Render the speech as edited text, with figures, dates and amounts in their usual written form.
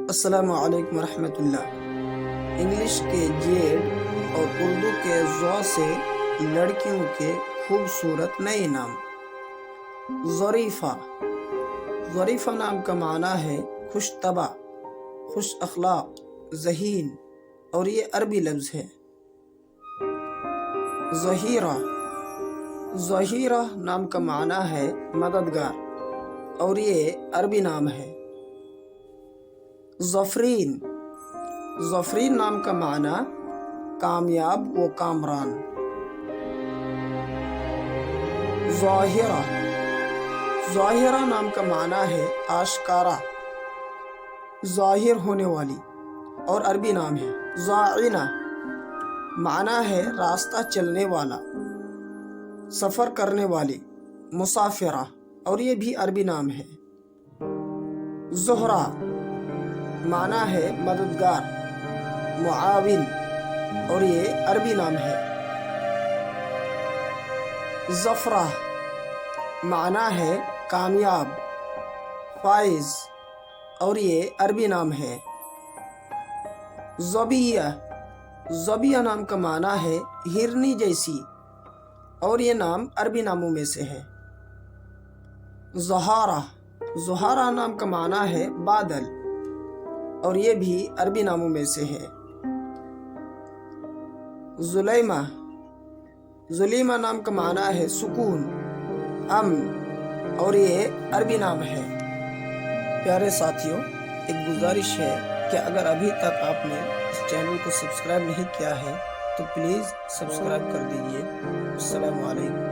السلام علیکم ورحمۃ اللہ۔ انگلش کے جیڈ اور اردو کے ضو سے لڑکیوں کے خوبصورت نئے نام۔ ظریفہ۔ ظریفہ نام کا معنی ہے خوش طبع، خوش اخلاق، ذہین، اور یہ عربی لفظ ہے۔ ظہیرہ۔ ظہیرہ نام کا معنی ہے مددگار، اور یہ عربی نام ہے۔ ظفرین۔ ظفرین نام کا معنی کامیاب و کامران۔ ظاہرہ۔ ظاہرہ نام کا معنی ہے آشکارا، ظاہر ہونے والی، اور عربی نام ہے۔ ظاعنہ معنی ہے راستہ چلنے والا، سفر کرنے والی، مسافرہ، اور یہ بھی عربی نام ہے۔ زہرہ معنی ہے مددگار، معاون، اور یہ عربی نام ہے۔ ظفرہ معنی ہے کامیاب، فائز، اور یہ عربی نام ہے۔ ظبیہ۔ ظبیہ نام کا معنی ہے ہرنی جیسی، اور یہ نام عربی ناموں میں سے ہے۔ زہارہ۔ زہارہ نام کا معنی ہے بادل، اور یہ بھی عربی ناموں میں سے ہے۔ ظلیمہ۔ ظلیمہ نام کا معنی ہے سکون، امن، اور یہ عربی نام ہے۔ پیارے ساتھیوں، ایک گزارش ہے کہ اگر ابھی تک آپ نے اس چینل کو سبسکرائب نہیں کیا ہے تو پلیز سبسکرائب کر دیجیے۔ السلام علیکم۔